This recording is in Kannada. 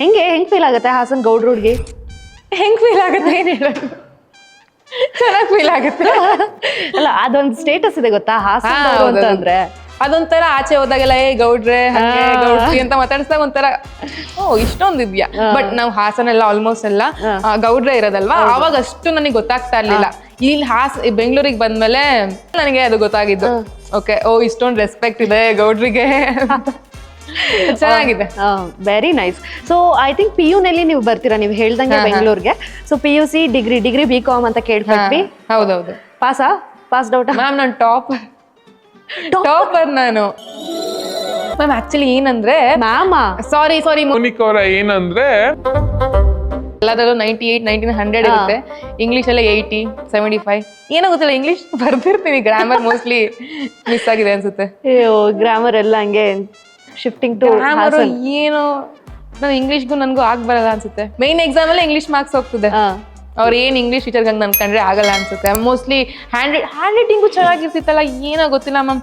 ಹೆಂಗ್ ಫೀಲ್ ಆಗುತ್ತೆ ಹಾಸನ್ ಗೌಡ್ರ ಹುಡ್ಗಿ? ಹೆಂಗ್ ಫೀಲ್ ಆಗುತ್ತೆ ಏನ್ ಹೇಳೋದು, ಚೆನ್ನಾಗಿ ಫೀಲ್ ಆಗುತ್ತೆ. ಅಲ್ಲ ಅದೊಂದು ಸ್ಟೇಟಸ್ ಇದೆ ಗೊತ್ತಾ ಹಾಸನ್ ಅಂತಂದ್ರೆ, ಅದೊಂಥರ ಆಚೆ ಹೋದಾಗೆಲ್ಲ ಗೌಡ್ರೆ ಹಂಗೆ ಗೌಡ್ತಿ ಅಂತ ಮಾತಾಡಿಸಿದಾಗ ಒಂಥರ ಇಷ್ಟೊಂದ್ ಇದ್ಯಾ. ಬಟ್ ನಾವ್ ಹಾಸನ ಎಲ್ಲ ಆಲ್ಮೋಸ್ಟ್ ಎಲ್ಲ ಗೌಡ್ರೆ ಇರೋದಲ್ವಾ, ಅವಾಗ ಅಷ್ಟು ನನಗೆ ಗೊತ್ತಾಗ್ತಾ ಇರ್ಲಿಲ್ಲ. ಇಲ್ಲಿ ಬೆಂಗಳೂರಿಗೆ ಬಂದ್ಮೇಲೆ ನನಗೆ ಅದು ಗೊತ್ತಾಗಿದ್ದು. ಓಕೆ, ಇಷ್ಟೊಂದು ರೆಸ್ಪೆಕ್ಟ್ ಇದೆ ಗೌಡ್ರಿಗೆ. ಚೆನ್ನಾಗಿದೆ. Very nice. So I think PU ನಲ್ಲಿ ನೀವು ಬರ್ತೀರಾ, ನೀವು ಹೇಳ್ದಂಗೆ ಬೆಂಗಳೂರಿಗೆ. ಸೊ PUC ಡಿಗ್ರಿ BCom ಅಂತ ಕೇಳ್ಪಟ್ವಿ. ಹೌದೌದು. ಪಾಸ್ಡ್ ಔಟ್ ಮ್ಯಾಮ್ ನಾನು ಟಾಪರ್ ನಾನು ಮ್ಯಾಮ್. ಆಕ್ಚುಲಿ ಏನಂದ್ರೆ ಸಾರಿ ಮೋನಿಕ್ ಅವರ ಏನಂದ್ರೆ ಎಲ್ಲದರಲ್ಲೂ 98, 99, 100 ಇರುತ್ತೆ. ಇಂಗ್ಲಿಷ್ ಎಲ್ಲ 80, 75 ಏನೋ ಗೊತ್ತಿಲ್ಲ. ಇಂಗ್ಲಿಷ್ ಬರ್ದಿರ್ತೀವಿ, ಗ್ರಾಮರ್ ಮೋಸ್ಟ್ಲಿ ಮಿಸ್ ಆಗಿದೆ ಅನ್ಸುತ್ತೆ. ಗ್ರಾಮರ್ ಎಲ್ಲ ಹಂಗೆ ಶಿಫ್ಟಿಂಗ್ ಟು ಗ್ರಾಮರ್ ಏನೋ ನಾವು ಇಂಗ್ಲಿಷ್ಗೂ ನನಗೂ ಬರಲ್ಲ ಅನ್ಸುತ್ತೆ. ಮೇನ್ ಎಕ್ಸಾಮ್ ಅಲ್ಲೇ ಇಂಗ್ಲಿಷ್ ಮಾರ್ಕ್ಸ್ ಹೋಗ್ತದೆ. ಅವ್ರು ಏನ್ ಇಂಗ್ಲಿಷ್ ಟೀಚರ್ ಹಂಗೆ ನನ್ಕಂಡ್ರೆ ಆಗಲ್ಲ ಅನ್ಸುತ್ತೆ. ಮೋಸ್ಟ್ಲಿ ಹ್ಯಾಂಡ್ ರೈಟಿಂಗು ಚೆನ್ನಾಗಿರ್ತಿತ್ತಲ್ಲ, ಏನೋ ಗೊತ್ತಿಲ್ಲ ಮ್ಯಾಮ್.